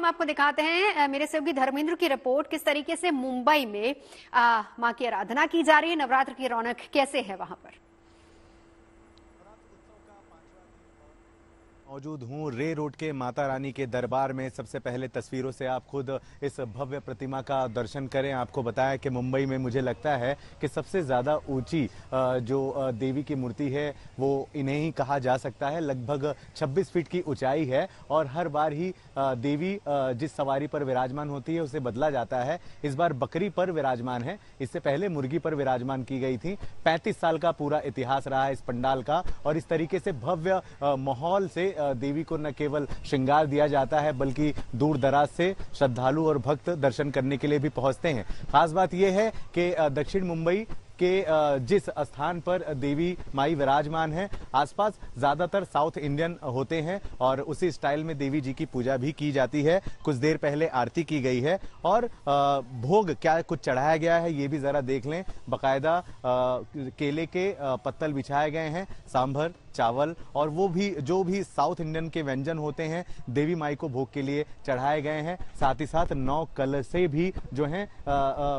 आपको दिखाते हैं मेरे सहयोगी धर्मेंद्र की रिपोर्ट, किस तरीके से मुंबई में मां की आराधना की जा रही है, नवरात्र की रौनक कैसे है वहां पर। मौजूद हूँ रे रोड के माता रानी के दरबार में। सबसे पहले तस्वीरों से आप खुद इस भव्य प्रतिमा का दर्शन करें। आपको बताया कि मुंबई में मुझे लगता है कि सबसे ज़्यादा ऊंची जो देवी की मूर्ति है वो इन्हें ही कहा जा सकता है। लगभग 26 फीट की ऊंचाई है और हर बार ही देवी जिस सवारी पर विराजमान होती है उसे बदला जाता है। इस बार बकरी पर विराजमान है, इससे पहले मुर्गी पर विराजमान की गई थी। 35 साल का पूरा इतिहास रहा है इस पंडाल का और इस तरीके से भव्य माहौल से देवी को न केवल श्रृंगार दिया जाता है बल्कि दूर दराज से श्रद्धालु और भक्त दर्शन करने के लिए भी पहुंचते हैं। खास बात यह है कि दक्षिण मुंबई के जिस स्थान पर देवी माई विराजमान है आसपास ज्यादातर साउथ इंडियन होते हैं और उसी स्टाइल में देवी जी की पूजा भी की जाती है। कुछ देर पहले आरती की गई है और भोग क्या कुछ चढ़ाया गया है ये भी जरा देख लें। बकायदा केले के पत्तल बिछाए गए हैं, सांभर, चावल और वो भी जो भी साउथ इंडियन के व्यंजन होते हैं देवी माई को भोग के लिए चढ़ाए गए हैं। साथ ही साथ 9 कलशे भी जो हैं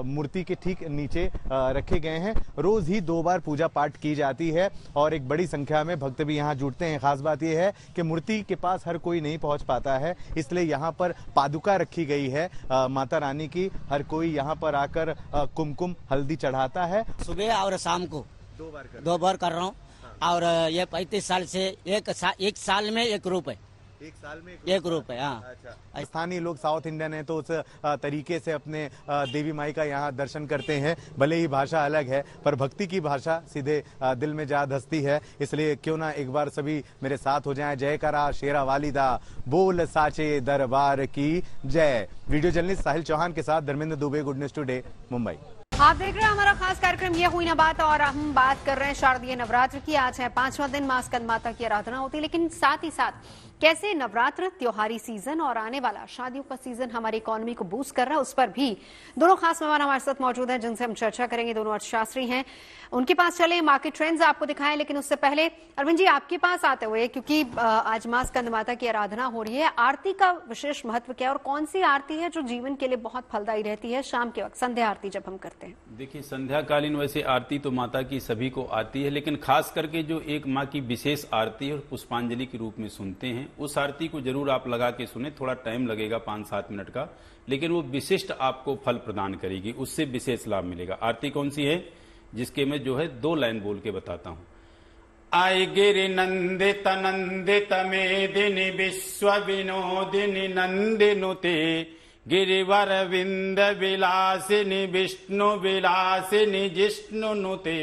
मूर्ति के ठीक नीचे रखे गए हैं। रोज ही 2 बार पूजा पाठ की जाती है और एक बड़ी संख्या में भक्त भी यहाँ जुटते हैं। खास बात यह है कि मूर्ति के पास हर कोई नहीं पहुंच पाता है, इसलिए यहाँ पर पादुका रखी गई है माता रानी की। हर कोई यहाँ पर आकर कुमकुम हल्दी चढ़ाता है। सुबह और शाम को 2 बार कर रहा हूँ और ये 35 साल से एक साल में एक रूप है। एक साल में एक रूप है। हाँ, अच्छा। स्थानीय लोग साउथ इंडियन है तो उस तरीके से अपने देवी माई का यहाँ दर्शन करते हैं। भले ही भाषा अलग है पर भक्ति की भाषा सीधे दिल में जा धसती है। इसलिए क्यों ना एक बार सभी मेरे साथ हो जाएं। जय करा शेरा वालिदा, बोल साचे दरबार की जय। वीडियो जर्नलिस्ट साहिल चौहान के साथ Dharmendra Dubey, good news today, Mumbai. आप देख रहे हैं हमारा खास कार्यक्रम ये हुई ना बात और हम बात कर रहे हैं शारदीय नवरात्र की। आज है 5वां दिन, मां स्कंद माता की आराधना होती है, लेकिन साथ ही साथ कैसे नवरात्र, त्योहारी सीजन और आने वाला शादियों का सीजन हमारी इकोनॉमी को बूस्ट कर रहा है, उस पर भी दोनों खास मेहमान हमारे साथ मौजूद हैं जिनसे हम चर्चा करेंगे। दोनों अर्थशास्त्री हैं, उनके पास चले मार्केट ट्रेंड्स आपको दिखाएं। लेकिन उससे पहले अरविंद जी आपके पास आते हुए, क्योंकि आज मां स्कंद माता की आराधना हो रही है, आरती का विशेष महत्व क्या है और कौन सी आरती है जो जीवन के लिए बहुत फलदायी रहती है शाम के वक्त, संध्या आरती जब हम करते हैं? देखिए, संध्याकालीन वैसे आरती तो माता की सभी को आती है, लेकिन खास करके जो एक माँ की विशेष आरती और पुष्पांजलि के रूप में सुनते हैं, उस आरती को जरूर आप लगा के सुने। थोड़ा टाइम लगेगा 5-7 मिनट का, लेकिन वो विशिष्ट आपको फल प्रदान करेगी, उससे विशेष लाभ मिलेगा। आरती कौन सी है जिसके मैं जो है 2 लाइन बोल के बताता हूं। आय गिरि नंदित नंदित मेदिनी विश्व विनोदिनी नंदिनुते गिरिवर विंद विलासिनी विष्णु विलासिनी जिष्णुनुते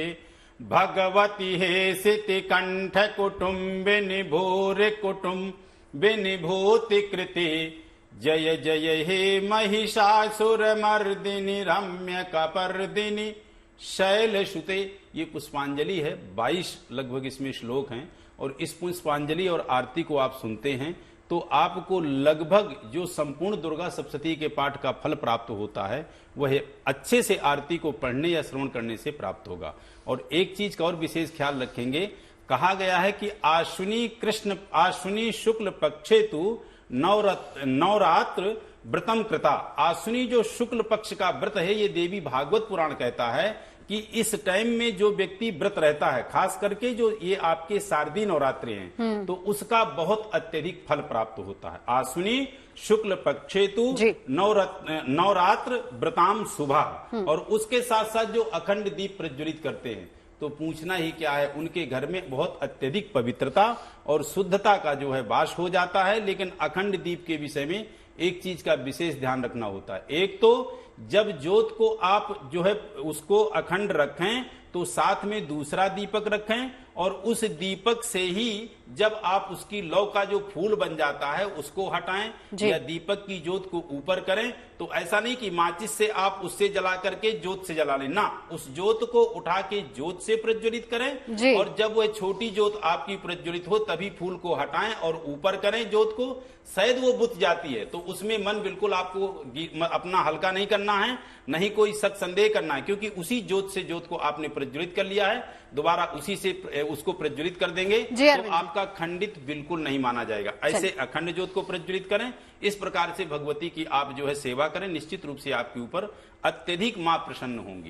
भगवती हे सिति कंठ कुटुंबिनी भूरि कुटुंबिनी भूति कृति जय जय हे महिषासुर मर्दिनी रम्य कपर्दिनी शैलसुते। ये पुष्पांजलि है, 22 लगभग इसमें श्लोक हैं और इस पुष्पांजलि और आरती को आप सुनते हैं तो आपको लगभग जो संपूर्ण दुर्गा सप्तशती के पाठ का फल प्राप्त होता है वह अच्छे से आरती को पढ़ने या श्रवण करने से प्राप्त होगा। और एक चीज का और विशेष ख्याल रखेंगे, कहा गया है कि आश्विनी शुक्ल पक्षे तु नवरात्र व्रतम कृता। आश्विनी जो शुक्ल पक्ष का व्रत है, ये देवी भागवत पुराण कहता है कि इस टाइम में जो व्यक्ति व्रत रहता है, खास करके जो ये आपके शारदीय नवरात्रि हैं, तो उसका बहुत अत्यधिक फल प्राप्त होता है। आश्विनी शुक्ल पक्षेतु नवरात्र व्रताम शुभा। और उसके साथ साथ जो अखंड दीप प्रज्वलित करते हैं तो पूछना ही क्या है, उनके घर में बहुत अत्यधिक पवित्रता और शुद्धता का जो है वास हो जाता है। लेकिन अखंड दीप के विषय में एक चीज का विशेष ध्यान रखना होता है। एक तो जब ज्योत को आप जो है उसको अखंड रखें तो साथ में दूसरा दीपक रखें और उस दीपक से ही जब आप उसकी लौ का जो फूल बन जाता है उसको हटाएं या दीपक की ज्योत को ऊपर करें। तो ऐसा नहीं कि माचिस से आप उससे जला करके ज्योत से जला लें, ना, उस ज्योत को उठा के ज्योत से प्रज्वलित करें और जब वह छोटी ज्योत आपकी प्रज्वलित हो तभी फूल को हटाएं और ऊपर करें ज्योत को। शायद वो बुत जाती है, तो उसमें मन बिल्कुल आपको अपना हल्का नहीं करना है, नहीं कोई शक संदेह करना है, क्योंकि उसी ज्योत से ज्योत को आपने प्रज्वलित कर लिया है, दोबारा उसी से उसको प्रज्वलित कर देंगे तो आपका खंडित बिल्कुल नहीं माना जाएगा। ऐसे अखंड ज्योत को प्रज्वलित करें, इस प्रकार से भगवती की आप जो है सेवा करें, निश्चित रूप से आपके ऊपर अत्यधिक मां प्रसन्न होंगी।